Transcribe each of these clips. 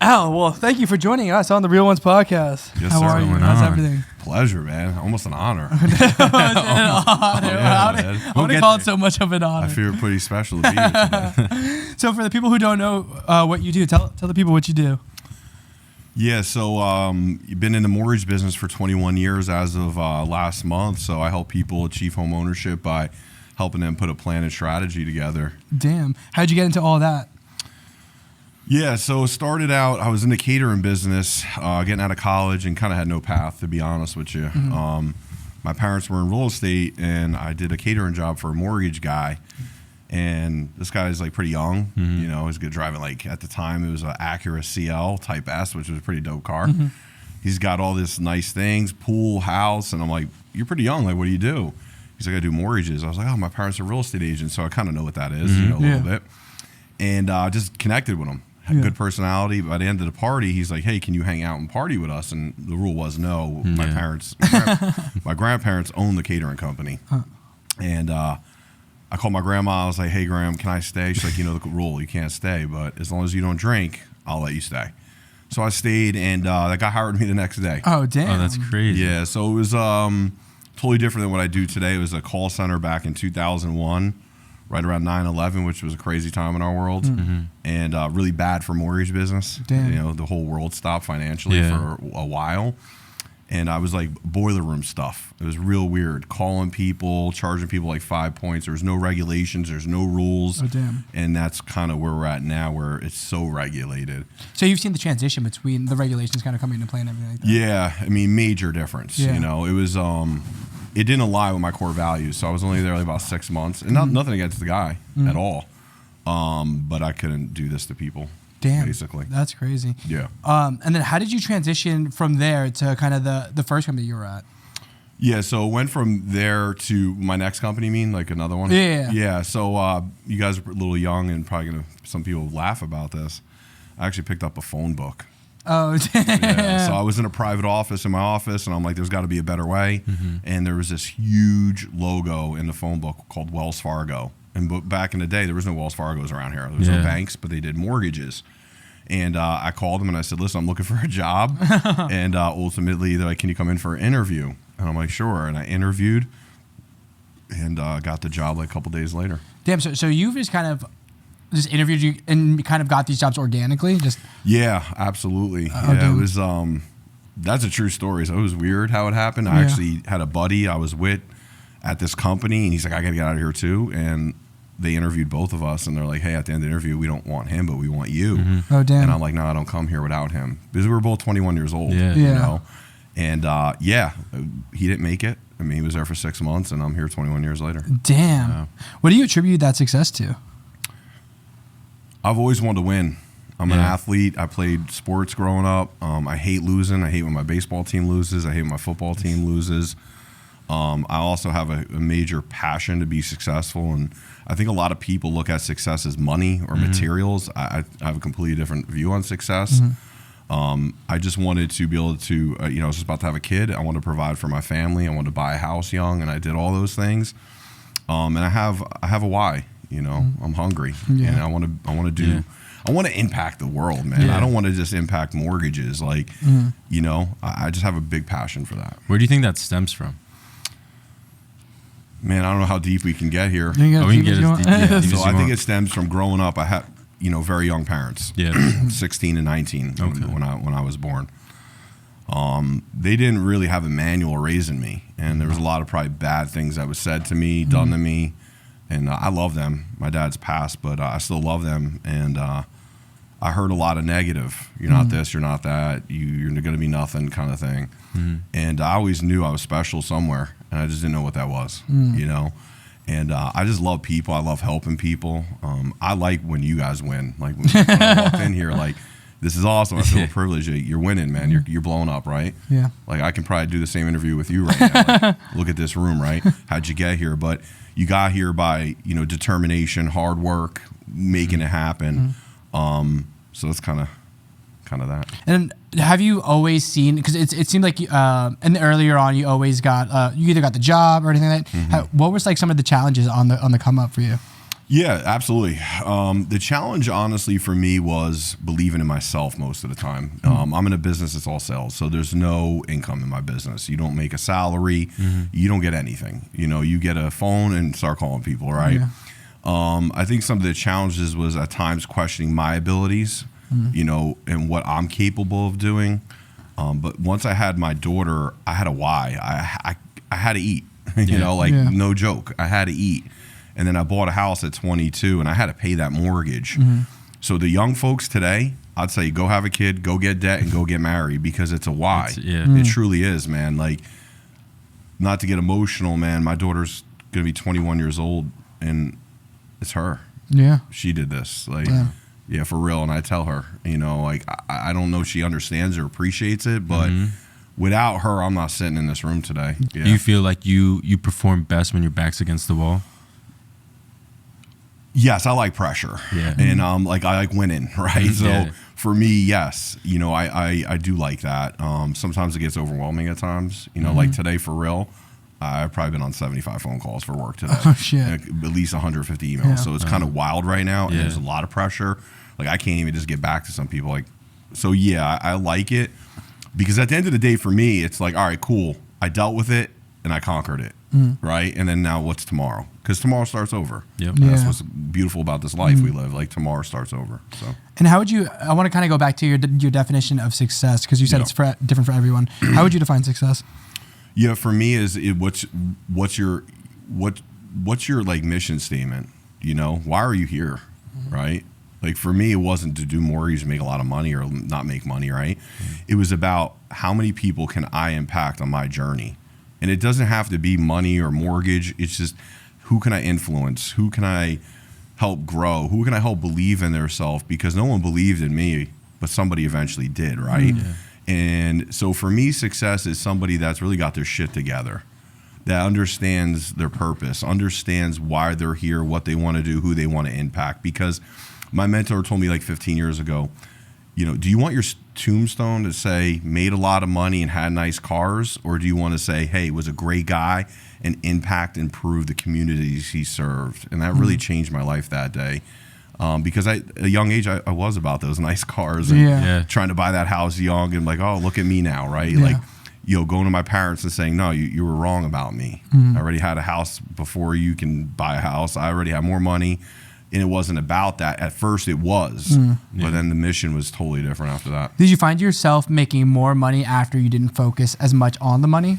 Al, well, thank you for joining us on the Real Ones podcast. Yes, How sir. are you? Going How's on? everything? Pleasure, man. Almost an honor. It's an honor. Yeah, I man. wouldn't call it so much of an honor. I feel pretty special to be here today. So for the people who don't know what you do, tell the people what you do. Yeah, so you've been in the mortgage business for 21 years as of last month. So I help people achieve home ownership by helping them put a plan and strategy together. Damn. How'd you get into all that? Yeah, so it started out, I was in the catering business, getting out of college and kind of had no path, to be honest with you. Mm-hmm. My parents were in real estate, and I did a catering job for a mortgage guy. And this guy is like pretty young, you know, he's good driving, like at the time it was an Acura CL Type S, which was a pretty dope car. Mm-hmm. He's got all this nice things, pool, house, and I'm like, you're pretty young, like what do you do? He's like, I do mortgages. I was like, oh, my parents are real estate agents, so I kind of know what that is, you know, a little bit. And just connected with him. Had good personality. By the end of the party, he's like, hey, can you hang out and party with us? And the rule was no. My parents, my grandparents owned the catering company. And I called my grandma. I was like, hey, Graham, can I stay? She's like, you know the rule, you can't stay. But as long as you don't drink, I'll let you stay. So I stayed, and that guy hired me the next day. Oh, damn. Oh, that's crazy. Yeah, so it was totally different than what I do today. It was a call center back in 2001. Right around 9/11, which was a crazy time in our world, and really bad for mortgage business. Damn. You know, the whole world stopped financially for a while, and I was like boiler room stuff. It was real weird, calling people, charging people like 5 points. There was no regulations, there's no rules. Oh, damn. And that's kind of where we're at now, where it's so regulated. So you've seen the transition between the regulations kind of coming into play and everything like that? Yeah, I mean, major difference. Yeah. You know, it was it didn't align with my core values. So I was only there like about 6 months, and nothing against the guy at all. But I couldn't do this to people. Damn. Basically. That's crazy. Yeah. And then how did you transition from there to kind of the first company you were at? Yeah, so it went from there to my next company, like another one? Yeah. Yeah, so you guys are a little young and probably some people laugh about this. I actually picked up a phone book. Oh, damn. Yeah, so I was in a private office in my office, and I'm like, there's got to be a better way. And there was this huge logo in the phone book called Wells Fargo. And back in the day, there was no Wells Fargos around here. There was no banks, but they did mortgages. And I called them and I said, listen, I'm looking for a job. And ultimately, they're like, can you come in for an interview? And I'm like, sure. And I interviewed and got the job like a couple days later. Damn, so you've just interviewed you and kind of got these jobs organically? Yeah, absolutely. Yeah, it was that's a true story. So it was weird how it happened. I actually had a buddy I was with at this company, and he's like, I gotta get out of here too. And they interviewed both of us, and they're like, hey, at the end of the interview, we don't want him, but we want you. Oh, damn. And I'm like, no, I don't come here without him. Because we were both 21 years old. Yeah. You know? And he didn't make it. I mean, he was there for 6 months, and I'm here 21 years later. Damn. Yeah. What do you attribute that success to? I've always wanted to win. I'm an athlete. I played sports growing up. I hate losing. I hate when my baseball team loses. I hate when my football team loses. I also have a major passion to be successful, and I think a lot of people look at success as money or materials. I have a completely different view on success. I just wanted to be able to, I was just about to have a kid. I wanted to provide for my family. I wanted to buy a house young, and I did all those things. And I have a why. I'm hungry, and I want to do. Yeah. I want to impact the world, man. I don't want to just impact mortgages. I just have a big passion for that. Where do you think that stems from? Man, I don't know how deep we can get here. We can get as deep So I think it stems from growing up. I had, very young parents. Yeah. 16 and 19 when I was born. They didn't really have a manual raising me, and there was a lot of probably bad things that was said to me, done to me, and I love them. My dad's passed, but I still love them, and I heard a lot of negative. You're not this, you're not that, you're going to be nothing kind of thing. And I always knew I was special somewhere, and I just didn't know what that was, And I just love people. I love helping people. I like when you guys win. Like when I walked in here, like, this is awesome. I feel privileged. You're winning, man. You're blowing up, right? Yeah. Like I can probably do the same interview with you right now. Like, look at this room, right? How'd you get here? But you got here by determination, hard work, making it happen. So it's kind of that. And have you always seen? Because it seemed like and earlier on you always got you either got the job or anything like that. What was like some of the challenges on the come up for you? Yeah, absolutely. The challenge, honestly, for me was believing in myself most of the time. I'm in a business that's all sales, so there's no income in my business. You don't make a salary. You don't get anything. You get a phone and start calling people, right? Yeah. I think some of the challenges was at times questioning my abilities, and what I'm capable of doing. But once I had my daughter, I had a why. I had to eat, no joke. I had to eat. And then I bought a house at 22 and I had to pay that mortgage. So the young folks today, I'd say go have a kid, go get debt, and go get married because it's a why. It truly is, man. Like, not to get emotional, man, my daughter's going to be 21 years old and it's her. Yeah. She did this. Like, yeah, for real. And I tell her, I don't know if she understands or appreciates it, but without her, I'm not sitting in this room today. Yeah. Do you feel like you perform best when your back's against the wall? Yes, I like pressure. Yeah. And I like winning, right? So for me, yes, I do like that. Sometimes it gets overwhelming at times. Like today, for real, I've probably been on 75 phone calls for work today. Oh, shit. At least 150 emails. Yeah. So it's kind of wild right now, and there's a lot of pressure. Like, I can't even just get back to some people. Like, so yeah, I like it because at the end of the day, for me, it's like, all right, cool. I dealt with it and I conquered it, right? And then now what's tomorrow? Because tomorrow starts over. Yep. And that's what's beautiful about this life we live. Like, tomorrow starts over. So. And how would you? I want to kind of go back to your definition of success because you said it's different for everyone. How would you define success? Yeah, for me, what's your like mission statement? Why are you here, right? Like, for me, it wasn't to do mortgage and make a lot of money or not make money, right? It was about how many people can I impact on my journey, and it doesn't have to be money or mortgage. It's just, who can I influence? Who can I help grow? Who can I help believe in their self? Because no one believed in me, but somebody eventually did, right? And so for me, success is somebody that's really got their shit together, that understands their purpose, understands why they're here, what they want to do, who they want to impact. Because my mentor told me like 15 years ago, do you want your tombstone to say made a lot of money and had nice cars? Or do you want to say, hey, was a great guy and impact and improve the communities he served? And that really changed my life that day. Because at a young age, I was about those nice cars and trying to buy that house young and like, oh, look at me now, right? Yeah. Like, going to my parents and saying, no, you were wrong about me. I already had a house before you can buy a house. I already had more money. And it wasn't about that. At first it was, but then the mission was totally different after that. Did you find yourself making more money after you didn't focus as much on the money?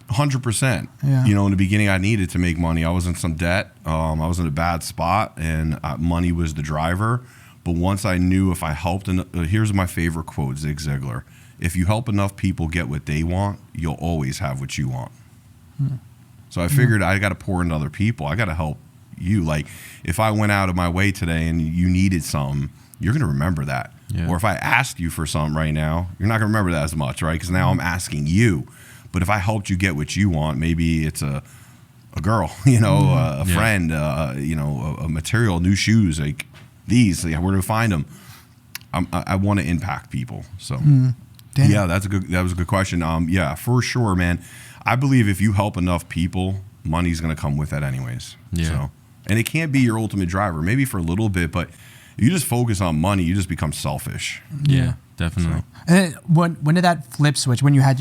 100%. Yeah. In the beginning, I needed to make money. I was in some debt. I was in a bad spot, and money was the driver. But once I knew if I helped, here's my favorite quote, Zig Ziglar: if you help enough people get what they want, you'll always have what you want. So I figured I got to pour into other people. I got to help you. Like, if I went out of my way today and you needed something, you're going to remember that. Yeah. Or if I asked you for something right now, you're not going to remember that as much, right? Because now I'm asking you. But if I helped you get what you want, maybe it's a girl, a friend, a material, new shoes, like these, like, where to find them? I want to impact people. So, yeah, that was a good question. Yeah, for sure, man. I believe if you help enough people, money's going to come with that anyways. Yeah. So, and it can't be your ultimate driver, maybe for a little bit, but if you just focus on money, you just become selfish. Yeah, definitely. So. And when did that flip switch? When you had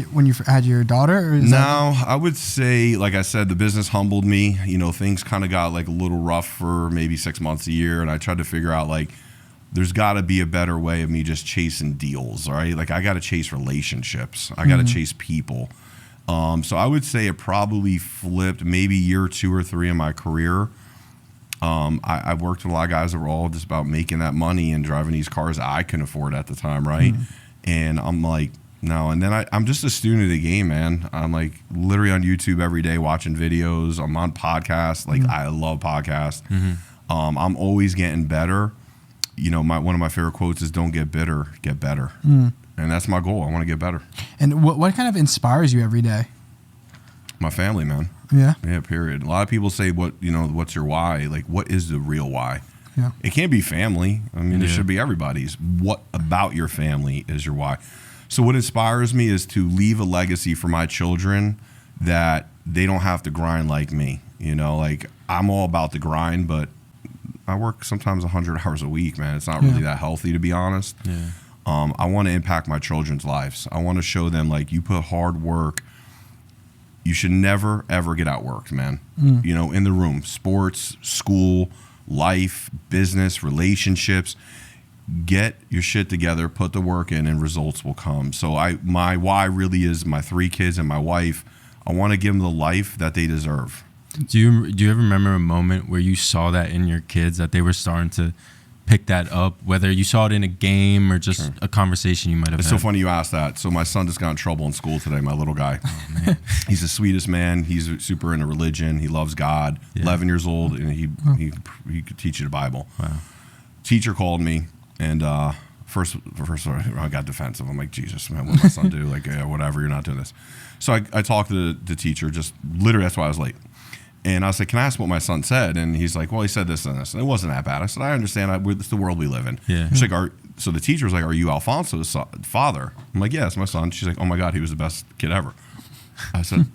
your daughter? Or I would say, like I said, the business humbled me. Things kind of got like a little rough for maybe 6 months, a year, and I tried to figure out like there's got to be a better way of me just chasing deals, right? Like, I got to chase relationships. I got to chase people. So I would say it probably flipped maybe year 2 or 3 in my career. I worked with a lot of guys that were all just about making that money and driving these cars I couldn't afford at the time, right? And I'm like, no. And then I'm just a student of the game, man. I'm like literally on YouTube every day watching videos. I'm on podcasts. Like, I love podcasts. I'm always getting better. One of my favorite quotes is, don't get bitter, get better. And that's my goal. I want to get better. And what kind of inspires you every day? My family, man. Yeah. Yeah, period. A lot of people say, what's your why? Like, what is the real why? Yeah. It can't be family. I mean, it should be everybody's. What about your family is your why? So what inspires me is to leave a legacy for my children that they don't have to grind like me. Like, I'm all about the grind, but I work sometimes 100 hours a week, man. It's not really that healthy, to be honest. Yeah. I want to impact my children's lives. I want to show them, like, you put hard work. You should never, ever get outworked, man. You know, in the room, sports, school, life, business, relationships. Get your shit together, put the work in, and results will come. So my why really is my 3 kids and my wife. I want to give them the life that they deserve. Do you ever remember a moment where you saw that in your kids, that they were starting to pick that up, whether you saw it in a game or just a conversation you might have It's had? so funny you asked that. So my son just got in trouble in school today, my little guy. Oh, man. He's the sweetest man. He's super into religion. He loves God. 11 years old, and he could teach you the Bible. Wow. Teacher called me, and first I got defensive. I'm like, Jesus, man, what did my son do? Like, yeah, whatever, you're not doing this. So I talked to the teacher, just literally, that's why I was late. And I was like, can I ask what my son said? And he's like, well, he said this and this. And it wasn't that bad. I said, I understand. It's the world we live in. Yeah. She's like, so the teacher was like, are you Alfonso's father? I'm like, yeah, it's my son. She's like, oh my God, he was the best kid ever. I said,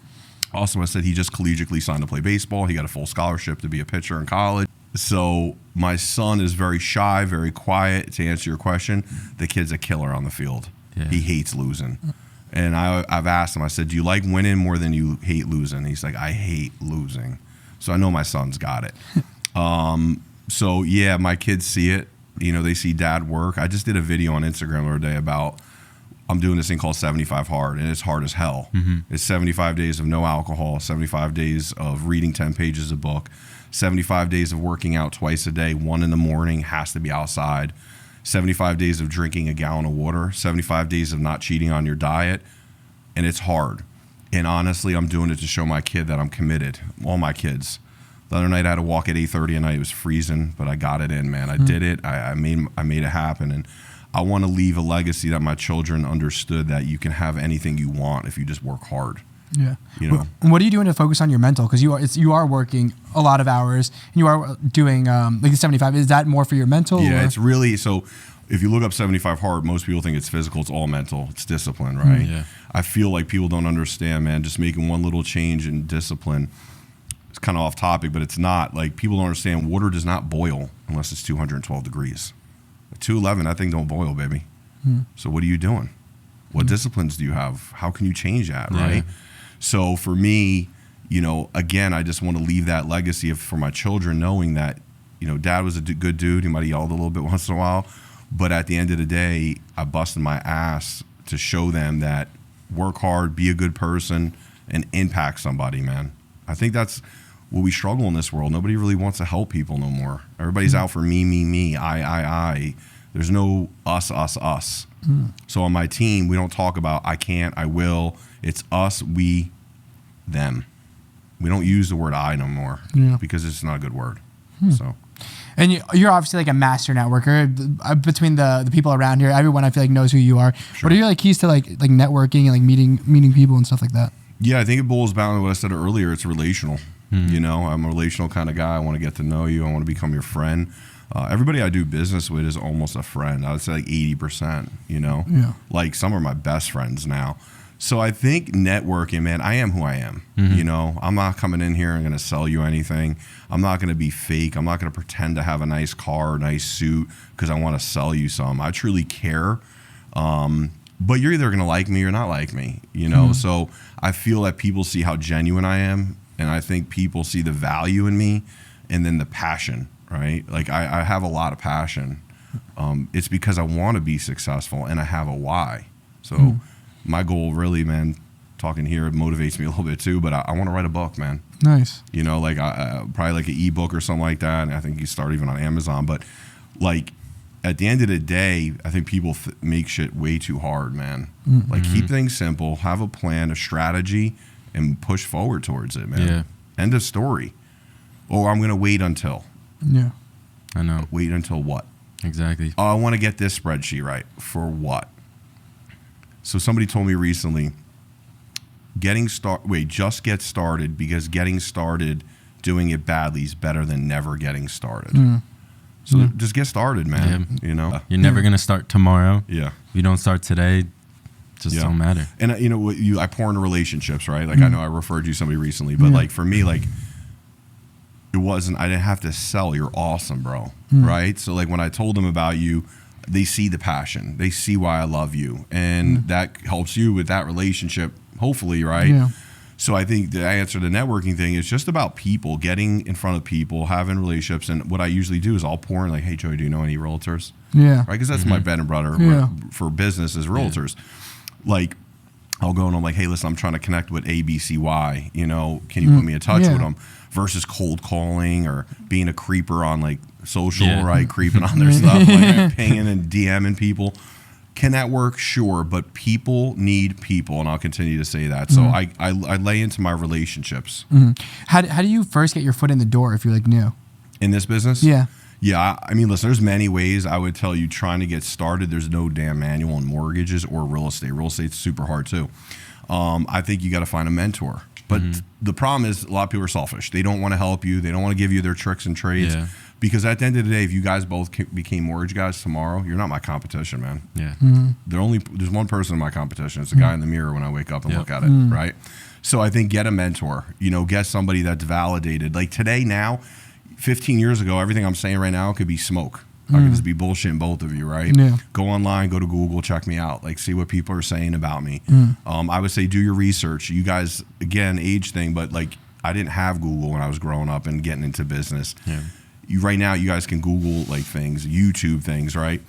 awesome. I said, he just collegiately signed to play baseball. He got a full scholarship to be a pitcher in college. So my son is very shy, very quiet. To answer your question, the kid's a killer on the field. Yeah. He hates losing. And I've asked him, I said, do you like winning more than you hate losing? He's like, I hate losing. So I know my son's got it. So yeah, my kids see it. You know, they see dad work. I just did a video on Instagram the other day about, I'm doing this thing called 75 Hard, and it's hard as hell. It's 75 days of no alcohol, 75 days of reading 10 pages of book, 75 days of working out twice a day, 1 in the morning, has to be outside, 75 days of drinking a gallon of water, 75 days of not cheating on your diet, and it's hard. And honestly, I'm doing it to show my kid that I'm committed, all my kids. The other night I had to walk at 8:30 at night. It was freezing, but I got it in, man. I did it. I made it happen, and I want to leave a legacy that my children understood that you can have anything you want if you just work hard. Yeah. You know. What are you doing to focus on your mental? Because you are working a lot of hours, and you are doing like the 75. Is that more for your mental? Yeah, or? it's really so. If you look up 75 Hard, most people think it's physical. It's all mental. It's discipline, right? Yeah. I feel like people don't understand, man. Just making one little change in discipline. It's kind of off topic, but it's not. Like, people don't understand. Water does not boil unless it's 212 degrees. At 211, that thing don't boil, baby. So what are you doing? What disciplines do you have? How can you change that, right? So for me, you know, again, I just want to leave that legacy for my children, knowing that, you know, dad was a good dude. He might have yelled a little bit once in a while. But at the end of the day, I busted my ass to show them that work hard, be a good person, and impact somebody, man. I think that's what we struggle in this world. Nobody really wants to help people no more. Everybody's out for me, I. There's no us. So on my team, we don't talk about I can't, I will. It's us, we, them. We don't use the word I no more because it's not a good word. So. And you're obviously like a master networker between the people around here. Everyone I feel like knows who you are. Sure. What are your like keys to like networking and like meeting people and stuff like that? Yeah, I think it boils down to what I said earlier. It's relational. You know, I'm a relational kind of guy. I want to get to know you. I want to become your friend. Everybody I do business with is almost a friend. I would say like 80%, you know? Yeah. Like, some are my best friends now. So I think networking, man, I am who I am. You know, I'm not coming in here and going to sell you anything. I'm not going to be fake. I'm not going to pretend to have a nice car, nice suit because I want to sell you some. I truly care. But you're either going to like me or not like me, you know? So I feel that people see how genuine I am, and I think people see the value in me and then the passion, right? Like, I have a lot of passion. It's because I want to be successful, and I have a why. So my goal really, man, talking here, it motivates me a little bit too, but I want to write a book, man. Nice. You know, like probably like an ebook or something like that. And I think you start even on Amazon. But like, at the end of the day, I think people make shit way too hard, man. Like, keep things simple, have a plan, a strategy, and push forward towards it, man. Yeah. End of story. Or I'm going to wait until. Yeah. I know. Wait until what? Exactly. Oh, I want to get this spreadsheet right. For what? So somebody told me recently, just get started, because getting started doing it badly is better than never getting started. So just get started, man. You know? You're never going to start tomorrow. Yeah. If you don't start today, just don't matter. And you know, I pour into relationships, right? Like, I know I referred you to somebody recently, but like, for me, like, it wasn't, I didn't have to sell. You're awesome, bro. Right? So like when I told them about you, they see the passion. They see why I love you. And that helps you with that relationship, hopefully, right? Yeah. So I think the answer to the networking thing is just about people, getting in front of people, having relationships. And what I usually do is I'll pour in like, hey, Joey, do you know any realtors? Yeah. Right? Because that's my bread and butter for business is realtors. Like, I'll go and I'm like, hey, listen, I'm trying to connect with ABCY. You know, can you put me in touch with them? Versus cold calling or being a creeper on like social, right? Creeping on their stuff, like pinging and DMing people. Can that work? Sure, but people need people, and I'll continue to say that. So I lay into my relationships. How do you first get your foot in the door if you're like new? In this business? Yeah. Yeah, I mean, listen, there's many ways I would tell you trying to get started. There's no damn manual in mortgages or real estate. Real estate's super hard too. I think you got to find a mentor. But the problem is a lot of people are selfish. They don't want to help you. They don't want to give you their tricks and trades. Yeah. Because at the end of the day, if you guys both became mortgage guys tomorrow, you're not my competition, man. Yeah. There's one person in my competition. It's the guy in the mirror when I wake up and look at it, right? So I think get a mentor. You know, get somebody that's validated. Like today, now, 15 years ago, everything I'm saying right now could be smoke. I could just be bullshitting both of you, right? Yeah. Go online, go to Google, check me out. Like, see what people are saying about me. I would say do your research. You guys, again, age thing, but like I didn't have Google when I was growing up and getting into business. Yeah. Right now, you guys can Google like things, YouTube things, right?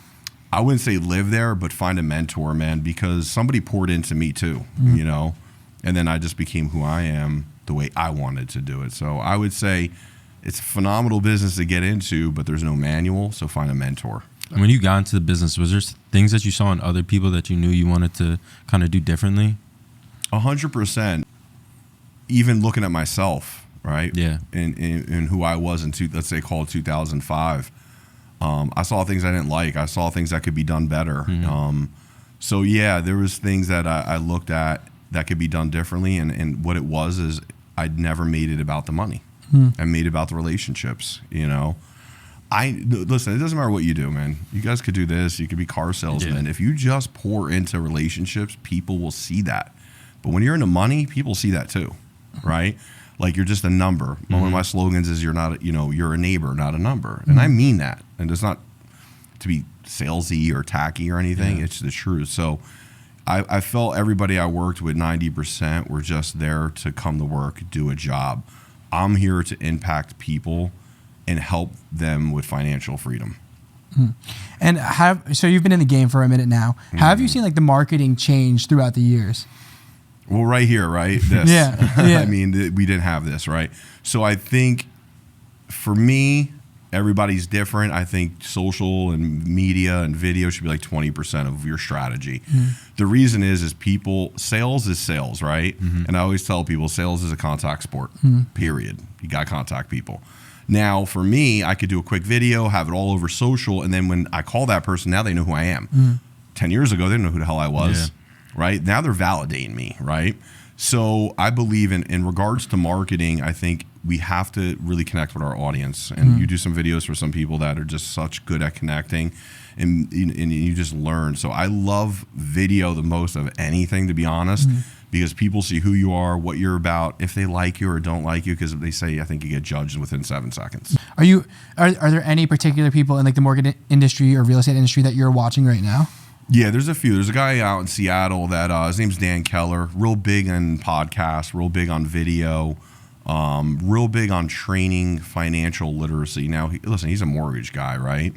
I wouldn't say live there, but find a mentor, man, because somebody poured into me too, you know? And then I just became who I am the way I wanted to do it. So I would say it's a phenomenal business to get into, but there's no manual, so find a mentor. When you got into the business, was there things that you saw in other people that you knew you wanted to kind of do differently? 100%. Even looking at myself, right? Yeah. And who I was in, let's say, called 2005. I saw things I didn't like. I saw things that could be done better. So, yeah, there was things that I looked at that could be done differently. And what it was is I'd never made it about the money. I made it about the relationships, you know. Listen, it doesn't matter what you do, man. You guys could do this. You could be car salesmen. Yeah. If you just pour into relationships, people will see that. But when you're into money, people see that too, right? Like you're just a number. One of my slogans is you're a neighbor, not a number. And I mean that. And it's not to be salesy or tacky or anything. Yeah. It's the truth. So I felt everybody I worked with, 90%, were just there to come to work, do a job. I'm here to impact people and help them with financial freedom. And so you've been in the game for a minute now. How have you seen like the marketing change throughout the years? Well, right here, right? This. Yeah. I mean, we didn't have this, right? So I think for me, everybody's different. I think social and media and video should be like 20% of your strategy. The reason is sales is sales, right? And I always tell people sales is a contact sport, period. You got to contact people. Now, for me, I could do a quick video, have it all over social, and then when I call that person, now they know who I am. 10 years ago, they didn't know who the hell I was, right? Now they're validating me, right? So I believe in regards to marketing, I think we have to really connect with our audience. And you do some videos for some people that are just such good at connecting, and you just learn. So I love video the most of anything, to be honest, because people see who you are, what you're about, if they like you or don't like you, because they say, I think you get judged within 7 seconds. Are there any particular people in like the mortgage industry or real estate industry that you're watching right now? Yeah, there's a few. There's a guy out in Seattle that his name's Dan Keller, real big on podcasts, real big on video, real big on training financial literacy. Now, he's a mortgage guy, right?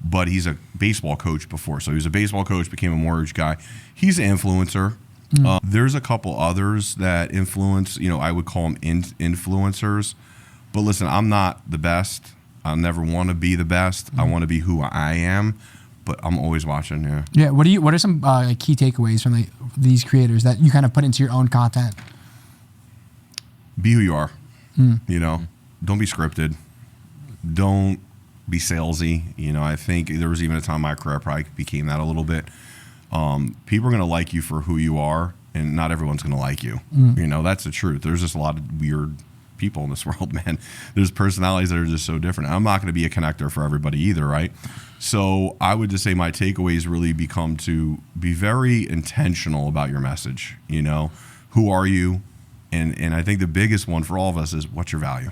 But he's a baseball coach before. So he was a baseball coach, became a mortgage guy. He's an influencer. There's a couple others that influence, I would call them influencers. But listen, I'm not the best. I never want to be the best. I want to be who I am. But I'm always watching, yeah. Yeah. What are some key takeaways from these creators that you kind of put into your own content? Be who you are. Don't be scripted. Don't be salesy. I think there was even a time in my career I probably became that a little bit. People are going to like you for who you are, and not everyone's going to like you. That's the truth. There's just a lot of weird people in this world, man. There's personalities that are just so different. I'm not going to be a connector for everybody either, right? So I would just say my takeaways really become to be very intentional about your message. Who are you? And I think the biggest one for all of us is what's your value?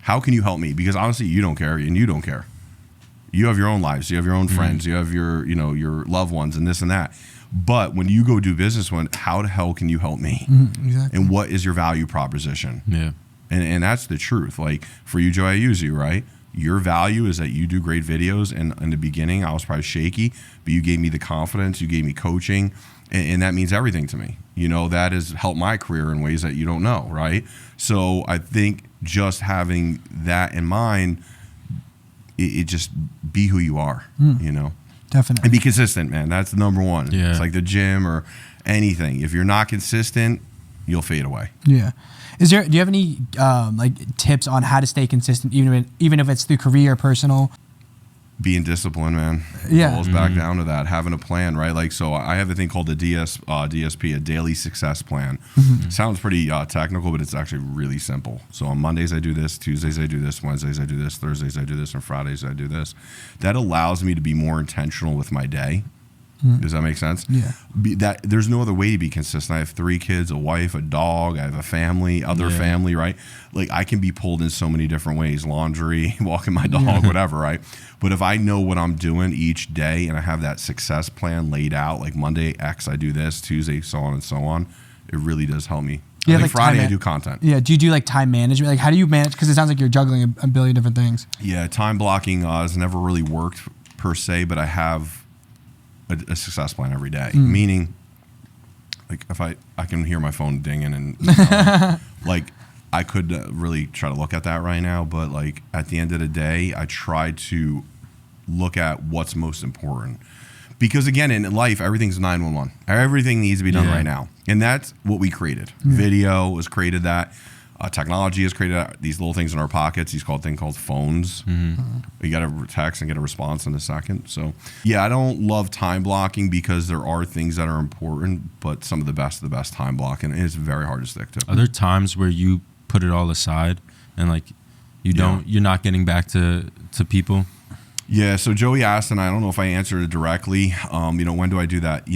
How can you help me? Because honestly, you don't care, and you don't care. You have your own lives. You have your own friends. You have your, your loved ones and this and that. But when you go do business, how the hell can you help me? Exactly. And what is your value proposition? Yeah. And that's the truth. Like for you, Joe, I use you, right? Your value is that you do great videos. And in the beginning, I was probably shaky, but you gave me the confidence. You gave me coaching. And that means everything to me. That has helped my career in ways that you don't know, right? So I think just having that in mind, it just be who you are, Definitely. And be consistent, man. That's the number one. Yeah. It's like the gym or anything. If you're not consistent, you'll fade away. Yeah. Do you have any tips on how to stay consistent, even if it's through career or personal? Being disciplined, man. Yeah. It boils back down to that. Having a plan, right? Like, so I have a thing called the DSP, a daily success plan. Sounds pretty technical, but it's actually really simple. So on Mondays I do this, Tuesdays I do this, Wednesdays I do this, Thursdays I do this, and Fridays I do this. That allows me to be more intentional with my day. Does that make sense? Yeah. There's no other way to be consistent. I have 3 kids, a wife, a dog. I have a family, family, right? Like I can be pulled in so many different ways, laundry, walking my dog, whatever, right? But if I know what I'm doing each day and I have that success plan laid out, like Monday X, I do this, Tuesday, so on and so on, it really does help me. Yeah, like Friday, I do content. Yeah. Do you do like time management? Like how do you manage? Because it sounds like you're juggling a billion different things. Yeah, time blocking has never really worked per se, but I have a success plan every day. Meaning, like if I can hear my phone dinging and like I could really try to look at that right now, but like at the end of the day, I try to look at what's most important. Because again, in life, everything's 911. Everything needs to be done right now. And that's what we created. Video has created that. Technology has created these little things in our pockets. These thing called phones. You got to text and get a response in a second. So yeah, I don't love time blocking because there are things that are important, but some of the best time blocking is very hard to stick to. Are there times where you put it all aside and like you're not getting back to people? Yeah. So Joey asked, and I don't know if I answered it directly. When do I do that? Do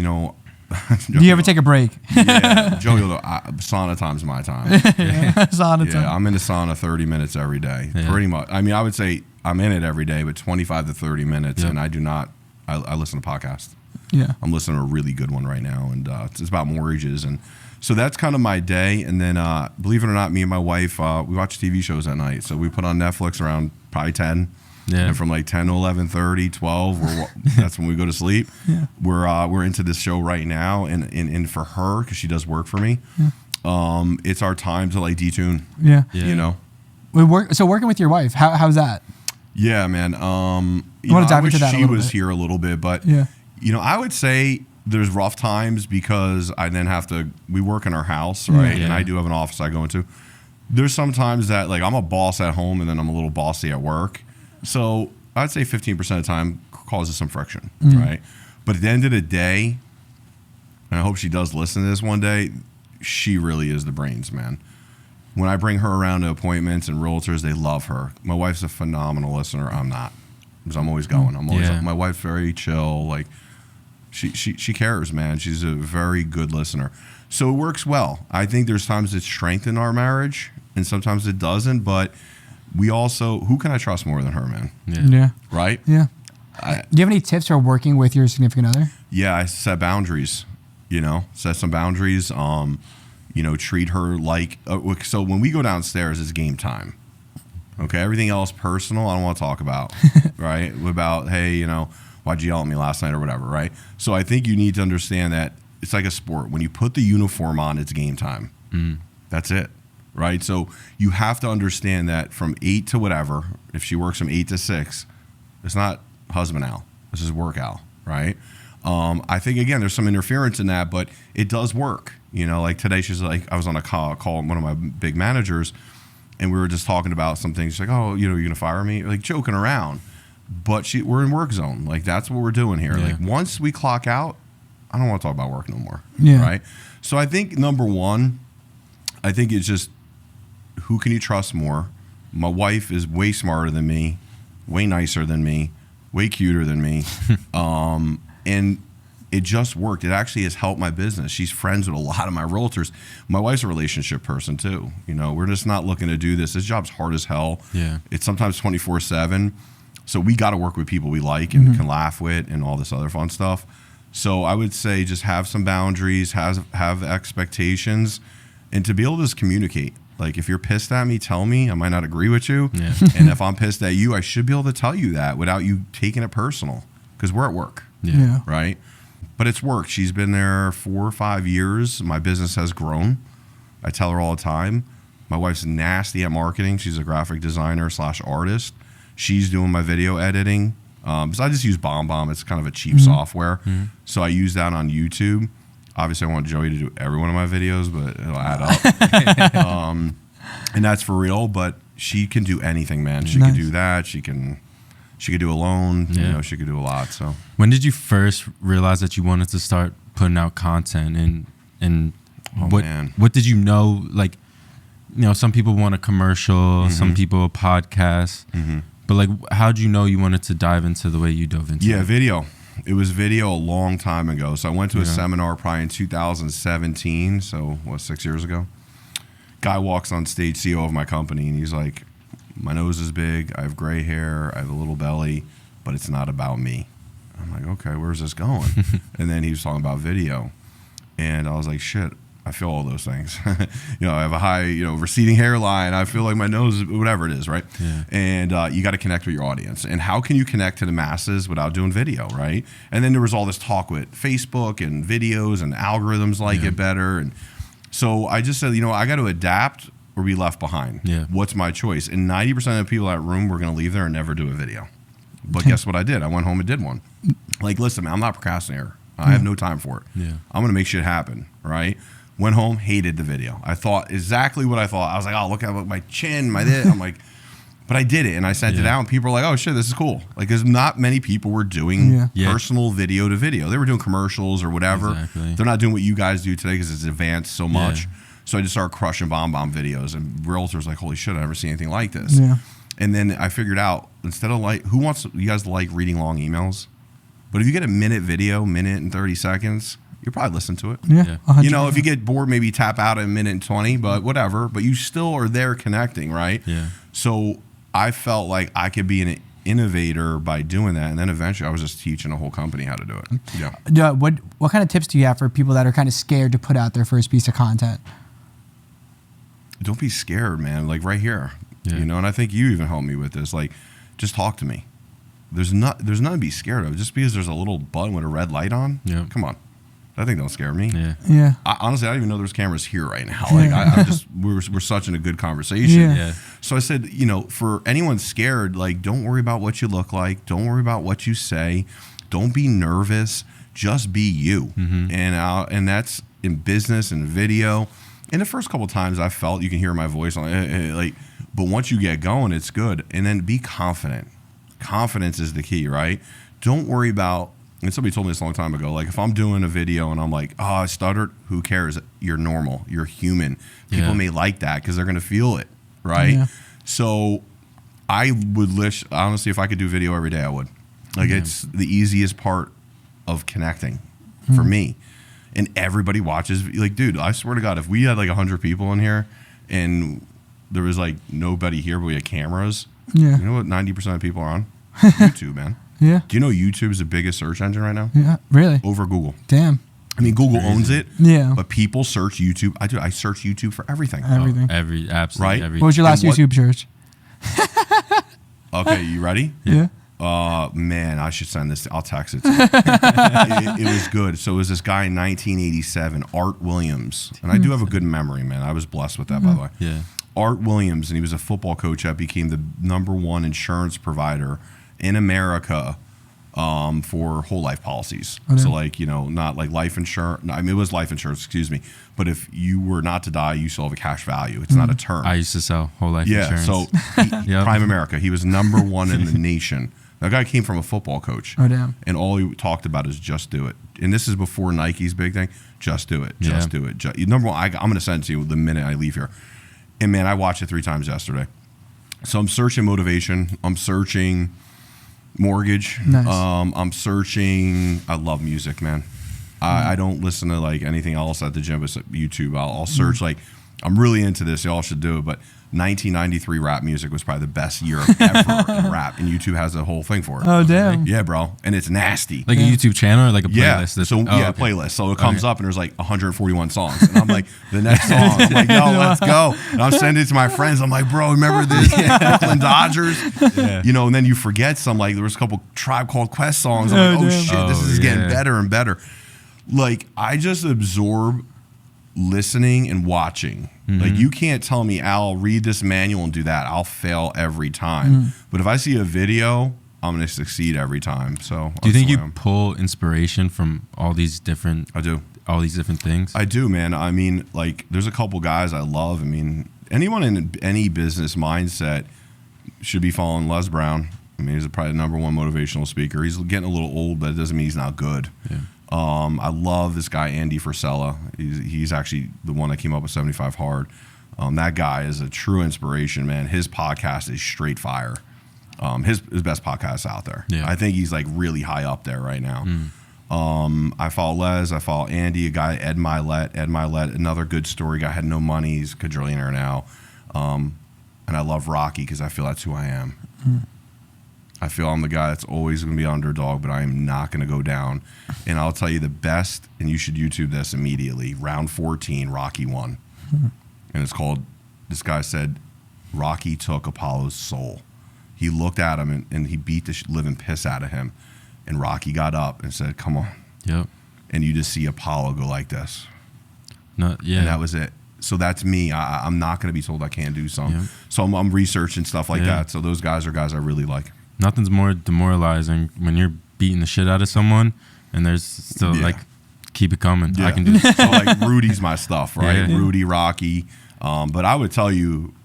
you ever take a break? Yeah, Joey, sauna time's my time. Sauna time. I'm in the sauna 30 minutes every day, pretty much. I mean, I would say I'm in it every day, but 25 to 30 minutes, and I do not. I listen to podcasts. Yeah, I'm listening to a really good one right now, and it's about mortgages, and so that's kind of my day. And then, believe it or not, me and my wife, we watch TV shows at night. So we put on Netflix around probably 10. Yeah. And from like 10 to 11:30, 12, that's when we go to sleep. Yeah. We're into this show right now, and for her, because she does work for me, it's our time to like detune. Yeah. So working with your wife, how's that? Yeah, man. I want to dive into that a little bit. She was here a little bit, but I would say there's rough times because I then have to. We work in our house, right? Yeah. And I do have an office I go into. There's sometimes that like I'm a boss at home, and then I'm a little bossy at work. So I'd say 15% of the time causes some friction, right? But at the end of the day, and I hope she does listen to this one day, she really is the brains, man. When I bring her around to appointments and realtors, they love her. My wife's a phenomenal listener. I'm not, because I'm always going. My wife's very chill. Like she cares, man. She's a very good listener. So it works well. I think there's times it strengthens our marriage, and sometimes it doesn't, but we also, who can I trust more than her, man? Yeah. Right? Yeah. Do you have any tips for working with your significant other? Yeah, I set boundaries, set some boundaries, treat her like, so when we go downstairs, it's game time. Okay. Everything else personal, I don't want to talk about, right? About, hey, why'd you yell at me last night or whatever, right? So I think you need to understand that it's like a sport. When you put the uniform on, it's game time. That's it. Right. So you have to understand that from 8 to whatever, if she works from 8 to 6, it's not husband Al. This is work Al. Right. I think, again, there's some interference in that, but it does work. Like today, she's like, I was on a call with one of my big managers, and we were just talking about some things. She's like, oh, you're going to fire me? Like joking around. But we're in work zone. Like that's what we're doing here. Yeah. Like once we clock out, I don't want to talk about work no more. Yeah. Right. So I think number one, it's just, who can you trust more? My wife is way smarter than me, way nicer than me, way cuter than me. And it just worked. It actually has helped my business. She's friends with a lot of my realtors. My wife's a relationship person too. You know, we're just not looking to do this. This job's hard as hell. Yeah. It's sometimes 24/7. So we got to work with people we like and can laugh with and all this other fun stuff. So I would say just have some boundaries, have expectations, and to be able to just communicate. Like if you're pissed at me, tell me. I might not agree with you. Yeah. And if I'm pissed at you, I should be able to tell you that without you taking it personal, because we're at work. Yeah. Right? But it's worked. She's been there 4 or 5 years. My business has grown. I tell her all the time. My wife's nasty at marketing. She's a graphic designer / artist. She's doing my video editing. So I just use BombBomb. It's kind of a cheap software. So I use that on YouTube. Obviously, I want Joey to do every one of my videos, but it'll add up. And that's for real. But she can do anything, man. She can do that. She can do a loan. Yeah. You know, she could do a lot. So When did you first realize that you wanted to start putting out content, and what did you know? Like, you know, some people want a commercial, some people a podcast, but like, how did you know you wanted to dive into the way you dove into? Yeah, it? video. It was video a long time ago. So I went to a seminar probably in 2017. So 6 years ago. Guy walks on stage, CEO of my company, and he's like, my nose is big, I have gray hair, I have a little belly, but it's not about me. I'm like, okay, where's this going? And then he was talking about video. And I was like, shit, I feel all those things. You know, I have a high, receding hairline. I feel like my nose, whatever it is, right? Yeah. And you got to connect with your audience. And how can you connect to the masses without doing video, right? And then there was all this talk with Facebook and videos and algorithms like it better. And so I just said, I got to adapt or be left behind. Yeah. What's my choice? And 90% of the people in that room were going to leave there and never do a video. But guess what I did? I went home and did one. Like, listen, man, I'm not a procrastinator. I have no time for it. Yeah. I'm going to make shit happen, right? Went home, hated the video. I thought exactly what I thought. I was like, oh, look at my chin, my this. I'm like, but I did it, and I sent it out, and people were like, oh, shit, this is cool. Like, there's not many people were doing personal video to video. They were doing commercials or whatever. Exactly. They're not doing what you guys do today because it's advanced so much. So I just started crushing BombBomb videos, and realtors like, holy shit, I've never seen anything like this. Yeah. And then I figured out, instead of who wants you guys to like reading long emails? But if you get a minute video, minute and 30 seconds, you'll probably listen to it. Yeah. If you get bored, maybe tap out at a minute and 20, but whatever. But you still are there connecting, right? Yeah. So I felt like I could be an innovator by doing that. And then eventually I was just teaching a whole company how to do it. Yeah. What kind of tips do you have for people that are kind of scared to put out their first piece of content? Don't be scared, man. Like right here, Yeah. and I think you even helped me with this. Like, just talk to me. There's nothing to be scared of. Just because there's a little button with a red light on. Yeah. Come on. That thing don't scare me. Yeah. Yeah. Honestly, I didn't even know there's cameras here right now. Like, I'm just we're such in a good conversation. Yeah. So I said, for anyone scared, like, don't worry about what you look like. Don't worry about what you say. Don't be nervous. Just be you. And that's in business and video. And the first couple of times I felt you can hear my voice, but once you get going, it's good. And then be confident. Confidence is the key, right? Don't worry about. And somebody told me this a long time ago, like if I'm doing a video and I'm like, oh, I stuttered, who cares? You're normal. You're human. People may like that because they're going to feel it, right? Yeah. So I would wish, honestly, if I could do video every day, I would. Like it's the easiest part of connecting for me. And everybody watches. Like, dude, I swear to God, if we had like 100 people in here and there was like nobody here but we had cameras, you know what 90% of people are on? YouTube, man. Yeah. Do you know YouTube is the biggest search engine right now? Yeah. Really? Over Google. Damn. I mean, Google owns it. Yeah. But people search YouTube. I search YouTube for everything. Everything. Absolutely right? everything. What was your last YouTube search? Okay, you ready? Yeah. Man, I should send this. I'll text it to you. It was good. So it was this guy in 1987, Art Williams. And I do have a good memory, man. I was blessed with that, by the way. Yeah. Art Williams, and he was a football coach that became the #1 insurance provider in America for whole life policies. So like, not like life insurance. I mean, it was life insurance, excuse me. But if you were not to die, you still have a cash value. It's not a term. I used to sell whole life insurance. So Prime America, he was #1 in the nation. That guy came from a football coach. Oh, damn. And all he talked about is just do it. And this is before Nike's big thing. Just do it. Just do it. #1, I'm going to send it to you the minute I leave here. And man, I watched it 3 times yesterday. So I'm searching motivation. I'm searching mortgage. Nice. I'm searching. I love music, man. I don't listen to like anything else at the gym but YouTube. I'll search like I'm really into this. Y'all should do it. But 1993 rap music was probably the best year ever in rap, and YouTube has a whole thing for it. Oh damn! Yeah, bro, and it's nasty. Like a YouTube channel or like a playlist. Yeah, playlist. So it comes up and there's like 141 songs, and I'm like, the next song. I'm like, yo, let's go. And I'm sending it to my friends. I'm like, bro, remember this Brooklyn Dodgers? Yeah. You know, and then you forget some. Like there was a couple Tribe Called Quest songs. I'm like, oh shit, this is getting better and better. Like I just absorb listening and watching. Like you can't tell me, Al, read this manual and do that. I'll fail every time. But if I see a video, I'm going to succeed every time. So do you think you pull inspiration from all these different? I do. All these different things. I do, man. I mean, like there's a couple guys I love. I mean, anyone in any business mindset should be following Les Brown. I mean, he's probably the #1 motivational speaker. He's getting a little old, but it doesn't mean he's not good. Yeah. I love this guy, Andy Frisella. He's actually the one that came up with 75 Hard. That guy is a true inspiration, man. His podcast is straight fire. His best podcast out there. Yeah. I think he's like really high up there right now. I follow Les. I follow Andy, a guy, Ed Milet. Ed Milet, another good story guy, had no money. He's a quadrillionaire now. And I love Rocky because I feel that's who I am. I feel I'm the guy that's always going to be underdog, but I am not going to go down. And I'll tell you the best, and you should YouTube this immediately. Round 14, Rocky won. And it's called, this guy said, Rocky took Apollo's soul. He looked at him and he beat the living piss out of him. And Rocky got up and said, come on. Yep. And you just see Apollo go like this. No, yeah. And that was it. So that's me. I'm not going to be told I can't do something. Yep. So I'm researching stuff like that. So those guys are guys I really like. Nothing's more demoralizing when you're beating the shit out of someone and there's still like, keep it coming. I can do this. So like Rudy's my stuff, right? Yeah. Rudy, Rocky. But I would tell you,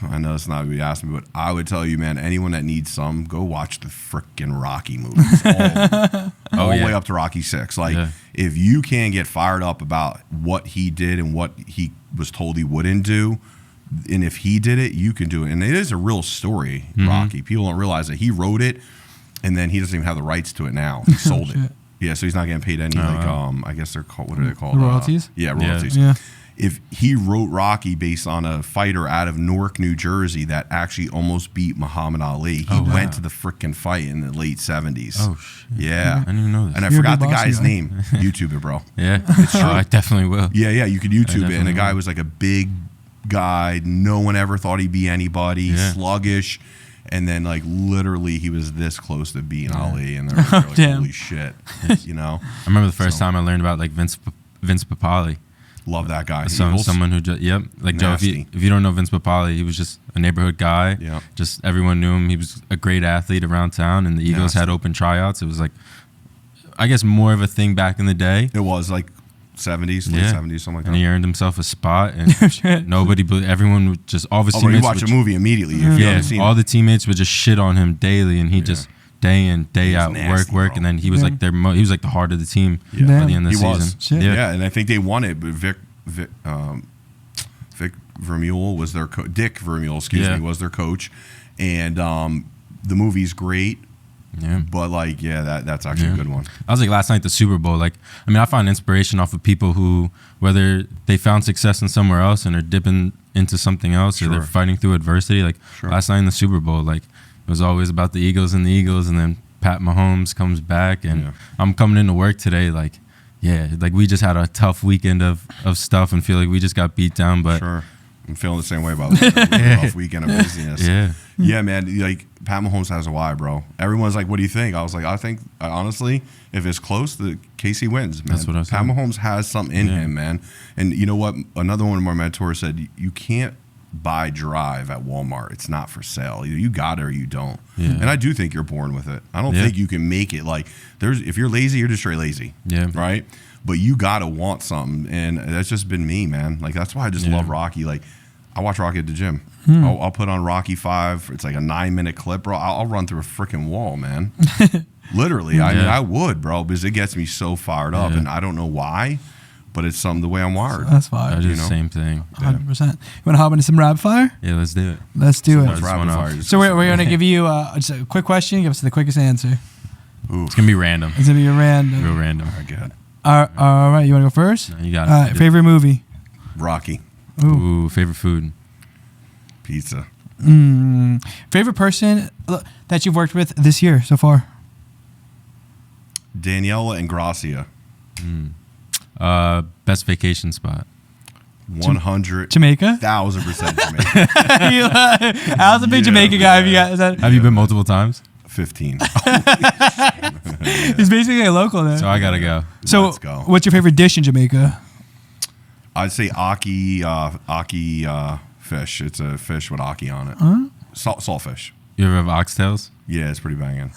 I know it's not what you asked me, but I would tell you, man, anyone that needs some, go watch the frickin' Rocky movies. All the way up to Rocky 6. Like, if you can't get fired up about what he did and what he was told he wouldn't do, and if he did it, you can do it. And it is a real story, Rocky. People don't realize that he wrote it, and then he doesn't even have the rights to it now. He sold it. Yeah, so he's not getting paid any, I guess they're called, what are they called? Royalties? Royalties. Yeah. If he wrote Rocky based on a fighter out of Newark, New Jersey that actually almost beat Muhammad Ali. He went to the frickin' fight in the late 70s. Oh, shit. Yeah. I didn't even know this. And I forgot the guy's name. YouTube it, bro. Yeah. It's true. I definitely will. Yeah, you could YouTube it. And the guy was like a big guy. No one ever thought he'd be anybody. Sluggish. And then, like, literally, he was this close to beating Ali. And they're like, holy shit. You know? I remember the first time I learned about, like, Vince Papale. Love that guy. Someone who just, like Joe, if you don't know Vince Papale, he was just a neighborhood guy. Yeah. Just everyone knew him. He was a great athlete around town, and the Eagles had open tryouts. It was like, I guess, more of a thing back in the day. It was like 70s, late 70s, something like that. And he earned himself a spot, and nobody, everyone would just, all of his teammates. You watch a movie immediately. If you haven't seen all the teammates would just shit on him daily, and he just day in, day out, nasty, work, and then he was like he was like the heart of the team by the end of the season. Yeah, and I think they won it, but Vic Vermeule was their Dick Vermeule, was their coach, and the movie's great. Yeah, but like, that's actually a good one. I was like last night, the Super Bowl. Like, I mean, I find inspiration off of people who, whether they found success in somewhere else and are dipping into something else, or they're fighting through adversity. Like last night in the Super Bowl, like it was always about the Eagles, and then Pat Mahomes comes back, and I'm coming into work today, like, like we just had a tough weekend of stuff, and feel like we just got beat down, but. I'm feeling the same way about a tough weekend of busyness. Yeah, man. Like Pat Mahomes has a why, bro. Everyone's like, "What do you think?" I was like, "I think honestly, if it's close, the KC wins." Man. That's what I said. Pat Mahomes has something in him, man. And you know what? Another one of my mentors said, "You can't buy Drive at Walmart. It's not for sale. Either you got it or you don't." And I do think you're born with it. I don't think you can make it. Like if you're lazy, you're just straight lazy. Yeah. Right. But you gotta want something, and that's just been me, man. Like that's why I just love Rocky. Like I watch Rocky at the gym. I'll put on Rocky 5. It's like a 9-minute clip, bro. I'll run through a freaking wall, man. Literally, I mean, I would, bro, because it gets me so fired up, and I don't know why, but it's the way I'm wired. So that's fine. I do the same thing. 100%. You want to hop into some rapid fire? Yeah, let's do it. Let's do it. Rapid fire. So we're going to give you just a quick question. Give us the quickest answer. Ooh. It's going to be random. It's going to be random. Real random. All right, good. All right, you want to go first? No, you got it. Favorite movie? Rocky. Ooh, favorite food? Pizza. Favorite person that you've worked with this year so far? Daniela and Gracia. Best vacation spot? 100. Jamaica? 1,000% Jamaica. I was a big Jamaica guy. Have you been multiple times? 15. He's basically a local there. So I gotta go. So Let's go. what's your favorite dish in Jamaica? I'd say aki fish. It's a fish with aki on it. Huh? Saltfish. You ever have oxtails? Yeah, it's pretty banging.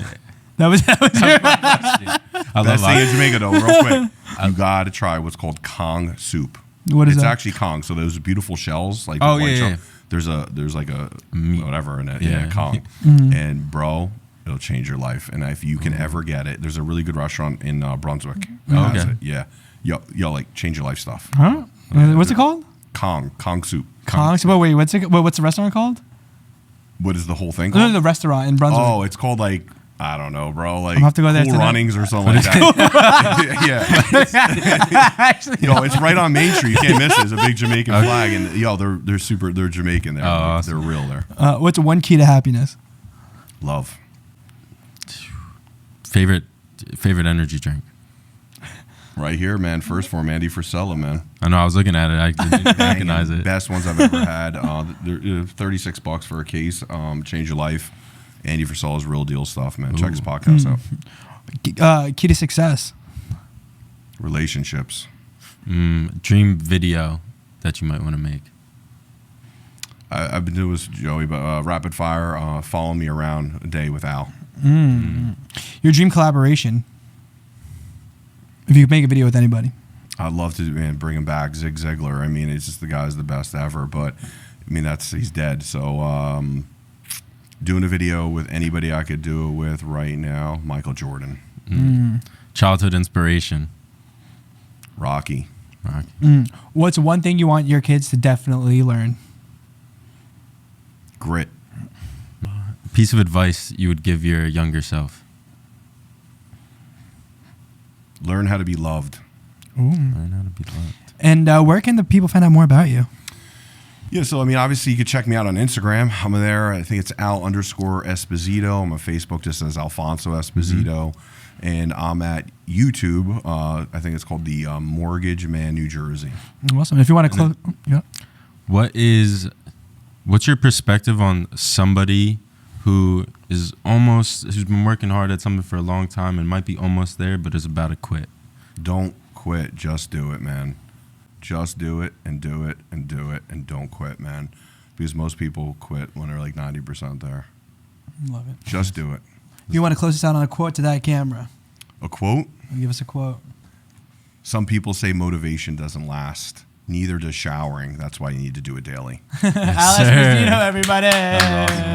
That was your I love Best thing in oxtails. Jamaica, though, real quick. You gotta try what's called Kong soup. What is It's that? actually Kong. So those beautiful shells, like Oh, the white yeah, shell. yeah. There's like a Meat. whatever in it. Yeah. Yeah, Kong. Mm-hmm. And bro, it'll change your life. And if you can ever get it, there's a really good restaurant in Brunswick. that has Okay. it. Yeah. Yo, like change your life stuff. Huh? What's it called? Kong soup. Kong. But wait, what's the restaurant called? What is the whole thing No, called? the restaurant in Brunswick. Oh, it's called like, I don't know, bro. Like I'm gonna have to go there Cool tonight. Runnings or something like that. Yeah. Actually, Yo, it's right on Main Street. You can't miss it. It's a big Jamaican flag, and yo, they're Jamaican there. Oh, Like, awesome. they're real there. what's one key to happiness? Love. Favorite energy drink? Right here, man. First form, Andy Frisella, man. I know I was looking at it. I didn't recognize it. Best ones I've ever had. They're $36 for a case. Change your life. Andy Frisella's real deal stuff, man. Check his podcast out. Key to success. Relationships. Dream video that you might want to make. I've been doing this, Joey, but rapid fire. Follow me around a day with Al. Your dream collaboration. If you could make a video with anybody. I'd love to bring him back, Zig Ziglar. I mean, it's just the guy's the best ever. But I mean, he's dead. So doing a video with anybody I could do it with right now, Michael Jordan, Childhood inspiration. Rocky. What's one thing you want your kids to definitely learn? Grit. Piece of advice you would give your younger self. Learn how to be loved. Learn how to be loved. And where can the people find out more about you? Yeah, so I mean, obviously you can check me out on Instagram. I'm there. I think it's Al_Esposito. I'm on Facebook just as Alfonso Esposito. And I'm at YouTube. I think it's called the Mortgage Man, New Jersey. Awesome. If you want to close, yeah. What's your perspective on somebody who's been working hard at something for a long time and might be almost there, but is about to quit? Don't quit. Just do it, man. Just do it and do it and do it and don't quit, man. Because most people quit when they're like 90% there. Love it. Just do it. You want to close us out on a quote to that camera? A quote? Give us a quote. Some people say motivation doesn't last. Neither does showering. That's why you need to do it daily. Al sir. Esposito, everybody. That was awesome.